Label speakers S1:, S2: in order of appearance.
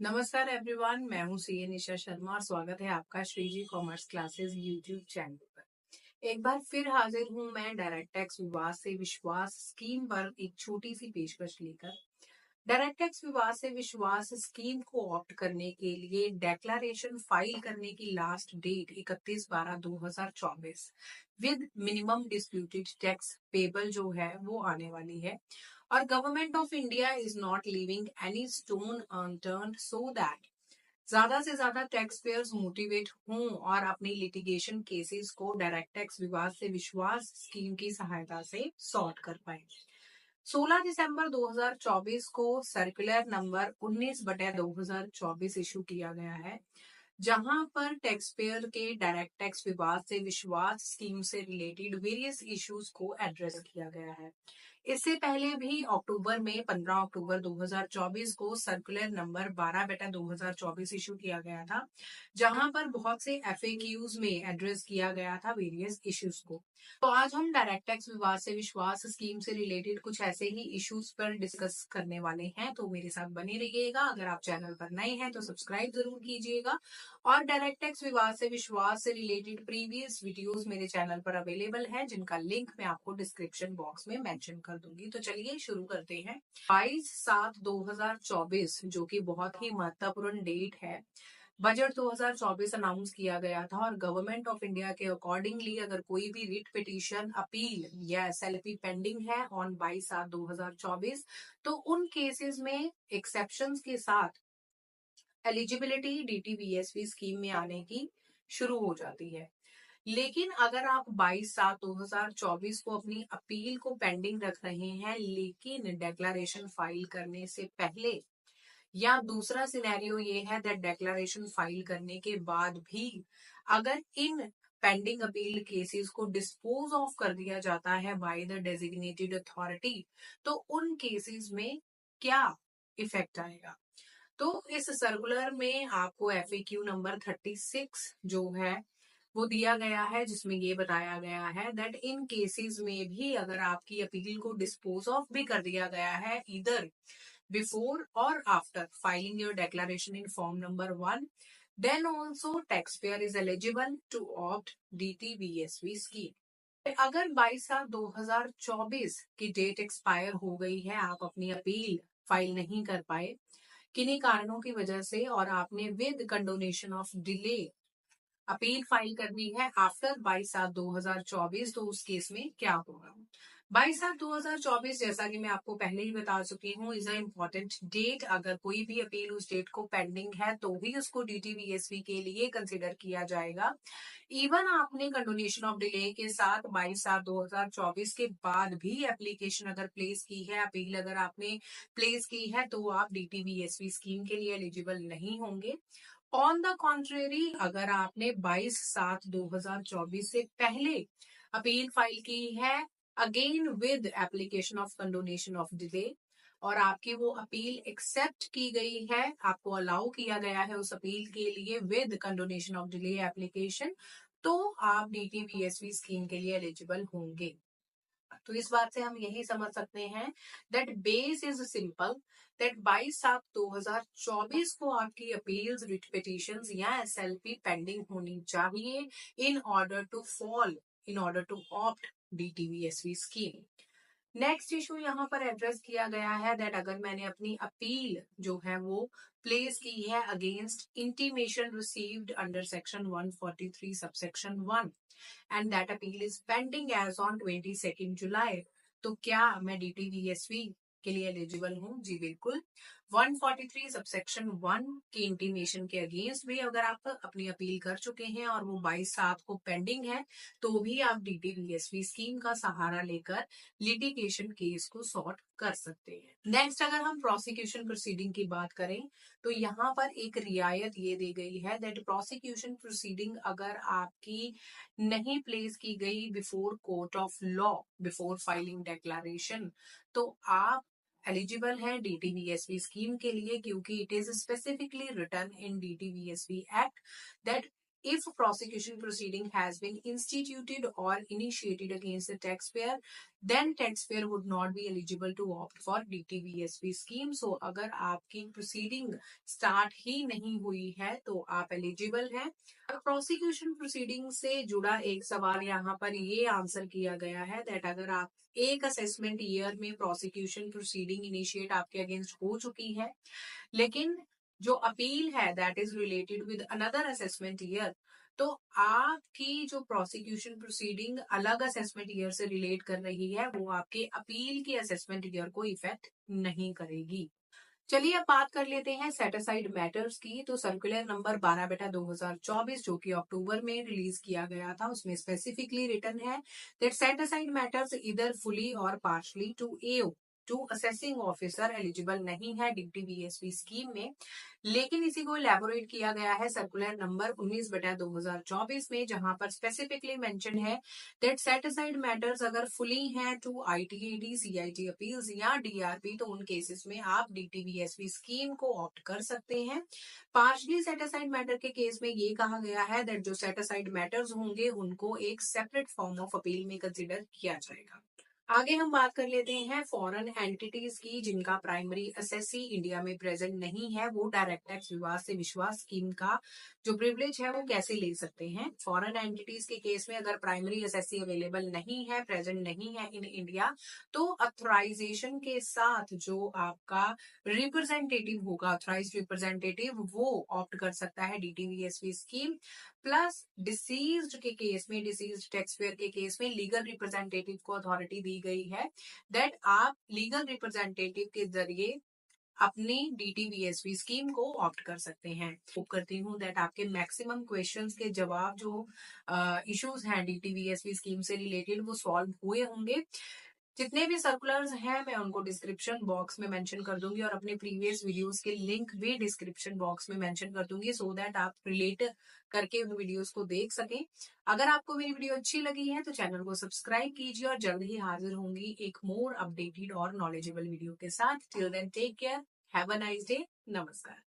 S1: नमस्कार एवरीवन, मैं हूं सीए निशा शर्मा और स्वागत है आपका Shreeji commerce classes YouTube channel पर। एक बार फिर हाजिर हूं मैं डायरेक्ट टैक्स विवाद से विश्वास स्कीम पर एक छोटी सी पेशकश लेकर। डायरेक्ट टैक्स विवाद से विश्वास स्कीम को ऑप्ट करने के लिए डेक्लारेशन फाइल करने की last date 31/12/2024 with minimum disputed tax payable जो है वो आने वाली है। और government of India is not leaving any stone unturned so that ज्यादा से ज्यादा टैक्स पेयर्स मोटिवेट हों और अपनी लिटिगेशन केसेस को डायरेक्ट टैक्स विवाद से विश्वास स्कीम की सहायता से सॉर्ट कर पाए। 16 दिसंबर 2024 को सर्कुलर नंबर 19/2024 इशू किया गया है, जहां पर टैक्स पेयर के डायरेक्ट टैक्स विवाद से विश्वास स्कीम से रिलेटेड वेरियस इश्यूज को एड्रेस किया गया है। इससे पहले भी अक्टूबर में 15 अक्टूबर 2024 को सर्कुलर नंबर 12/2024 इशू किया गया था, जहां पर बहुत से एफएक्यूज में एड्रेस किया गया था वेरियस इश्यूज को। तो आज हम डायरेक्ट टैक्स विवाद से विश्वास स्कीम से रिलेटेड कुछ ऐसे ही इश्यूज पर डिस्कस करने वाले हैं, तो मेरे साथ बने रहिएगा। अगर आप चैनल पर नए हैं तो सब्सक्राइब जरूर कीजिएगा और डायरेक्ट टैक्स विवाद से विश्वास से रिलेटेड प्रीवियस वीडियोस मेरे चैनल पर अवेलेबल हैं, जिनका लिंक मैं आपको डिस्क्रिप्शन बॉक्स में मेंशन कर दूंगी। तो चलिए शुरू करते हैं। 22/7/2024 जो कि बहुत ही महत्वपूर्ण डेट है। बजट 2024 अनाउंस किया गया था और गवर्नमेंट ऑफ इंडिया के अकॉर्डिंगली अगर कोई भी रिट पिटीशन, अपील या एसएलपी पेंडिंग है ऑन 22/7/2024 तो उन केसेस में एक्सेप्शंस के साथ एलिजिबिलिटी डीटीबीएसवी स्कीम में आने की शुरू हो जाती है। लेकिन अगर आप 22/7/2024 को अपनी अपील को पेंडिंग रख रहे हैं लेकिन डेक्लेरेशन फाइल करने से पहले, या दूसरा सिनेरियो ये है दैट डेक्लेरेशन फाइल करने के बाद भी अगर इन पेंडिंग अपील केसेस को डिस्पोज ऑफ कर दिया जाता है बाय द डेजिग्नेटेड अथॉरिटी, तो उन केसेस में क्या इफेक्ट आएगा। तो इस सर्कुलर में आपको एफएक्यू नंबर 36 जो है वो दिया गया है, जिसमें ये बताया गया है दैट इन केसेस में भी अगर आपकी अपील को डिस्पोज ऑफ भी कर दिया गया है इधर बिफोर और after filing your declaration in form number 1, then also tax payer is eligible to opt DTBSV scheme. अगर 22/7/2024 की डेट एक्सपायर हो गई है, आप अपनी अपील फाइल नहीं कर पाए किन्हीं कारणों की वजह से और आपने with condonation of delay appeal file करनी है आफ्टर 22/7/2024, तो उस केस में क्या होगा। 22/7/2024 जैसा कि मैं आपको पहले ही बता चुकी हूँ इज अ इम्पोर्टेंट डेट। अगर कोई भी अपील उस डेट को पेंडिंग है तो भी उसको डीटीबीएसवी के लिए कंसिडर किया जाएगा। इवन आपने कंडोनेशन ऑफ डिले के साथ 22/7/2024 के बाद भी एप्लीकेशन अगर प्लेस की है, अपील अगर आपने प्लेस की है, तो आप डीटीबीएसवी स्कीम के लिए एलिजिबल नहीं होंगे। ऑन द कॉन्ट्रेरी, अगर आपने 22/7/2024 से पहले अपील फाइल की है again with application of condonation of delay और आपकी वो अपील एक्सेप्ट की गई है, आपको अलाउ किया गया है उस अपील के लिए with condonation of delay application, तो आप डीटीबीएसवी स्कीम के लिए एलिजिबल होंगे। तो इस बात से हम यही समझ सकते हैं that base is simple, that 22/7/2024 को आपकी अपील्स, रिट पिटीशंस या एसएलपी पेंडिंग होनी चाहिए in order to fall, in order to opt DTBSV scheme. Next issue यहाँ पर एड्रेस किया गया है दैट अगर मैंने अपनी अपील जो है वो प्लेस की है against intimation received under section 143 subsection 1 and that appeal is pending as on 22 July, तो क्या मैं डीटीवीएसवी के लिए एलिजिबल हूँ? जी बिल्कुल। 143 सबसेक्शन 1 की इंटीमेशन के अगेंस्ट भी अगर आप अपनी अपील कर चुके हैं और वो 22/7 को पेंडिंग है, तो भी आप डीटीवीएसवी स्कीम का सहारा लेकर लिटिगेशन केस को सॉर्ट कर सकते हैं। नेक्स्ट, अगर हम प्रोसिक्यूशन प्रोसीडिंग की बात करें तो यहाँ पर एक रियायत ये दी गई है दैट प्रोसिक्यूशन प्रोसीडिंग अगर आपकी नहीं प्लेस की गई before court of law before filing declaration, तो आप एलिजिबल है डीटीवीएसवी स्कीम के लिए, क्योंकि it is specifically written in DTVSV act that if prosecution proceeding has been instituted or initiated against the taxpayer, then taxpayer would not be eligible to opt for DTVSP scheme. So अगर आपकी proceeding start ही नहीं हुई है तो आप eligible हैं। Prosecution proceeding से जुड़ा एक सवाल यहाँ पर ये आंसर किया गया है दैट अगर आप एक असेसमेंट ईयर में प्रोसिक्यूशन प्रोसीडिंग इनिशिएट आपके अगेंस्ट हो चुकी है, लेकिन जो अपील है that is related with another assessment year, तो आपकी जो प्रोसिक्यूशन प्रोसीडिंग अलग असेसमेंट ईयर से रिलेट कर रही है वो आपके अपील के असेसमेंट ईयर को इफेक्ट नहीं करेगी। चलिए अब बात कर लेते हैं सेट असाइड मैटर्स की। तो सर्कुलर नंबर 12/2024 जो कि अक्टूबर में रिलीज किया गया था, उसमें स्पेसिफिकली रिटन है दैट सेट असाइड मैटर्स इधर फुली और partially to AO to assessing officer eligible नहीं है डीटीवीएसपी स्कीम में। लेकिन इसी को इलेबोरेट किया गया है सर्कुलर नंबर 19/2024 में, जहां पर स्पेसिफिकली मेंशन है दैट सेट असाइड मैटर्स अगर फुली हैं टू आईटीएडी, सीआईटी अपील्स या डीआरपी, तो उन केसेस में आप डीटीवीएसपी स्कीम को ऑप्ट कर सकते हैं। पार्शली सेट असाइड मैटर के केस में ये कहा गया है दैट जो सेट असाइड मैटर्स होंगे उनको एक सेपरेट फॉर्म ऑफ अपील में कंसिडर किया जाएगा। आगे हम बात कर लेते हैं फॉरेन एंटिटीज की जिनका प्राइमरी असेसी इंडिया में प्रेजेंट नहीं है, वो डायरेक्ट टैक्स विवाद से विश्वास स्कीम का जो प्रिविलेज है वो कैसे ले सकते हैं। फॉरेन एंटिटीज के केस में अगर प्राइमरी असेसी अवेलेबल नहीं है, प्रेजेंट नहीं है इन इंडिया, तो अथोराइजेशन के साथ जो आपका रिप्रेजेंटेटिव होगा, अथोराइज रिप्रेजेंटेटिव, वो ऑप्ट कर सकता है डीटीवीएसपी स्कीम। प्लस डिसीज्ड के केस में, डिसीज्ड टैक्सपेयर के केस में लीगल रिप्रेजेंटेटिव को अथॉरिटी दी गई है दैट आप लीगल रिप्रेजेंटेटिव के जरिए अपनी डीटीवीएसपी स्कीम को ऑप्ट कर सकते हैं। होप करती हूँ दैट आपके मैक्सिमम क्वेश्चंस के जवाब जो इश्यूज हैं डीटीवीएसपी स्कीम से रिलेटेड वो सॉल्व हुए होंगे। जितने भी सर्कुलर्स हैं मैं उनको डिस्क्रिप्शन बॉक्स में मेंशन कर दूंगी और अपने प्रीवियस वीडियोस के लिंक भी डिस्क्रिप्शन बॉक्स में मेंशन कर दूंगी सो दैट आप रिलेट करके उन वीडियोस को देख सकें। अगर आपको मेरी वीडियो अच्छी लगी है तो चैनल को सब्सक्राइब कीजिए और जल्द ही हाजिर होंगी एक मोर अपडेटेड और नॉलेजेबल वीडियो के साथ। Till then take care, have a nice day, नमस्कार।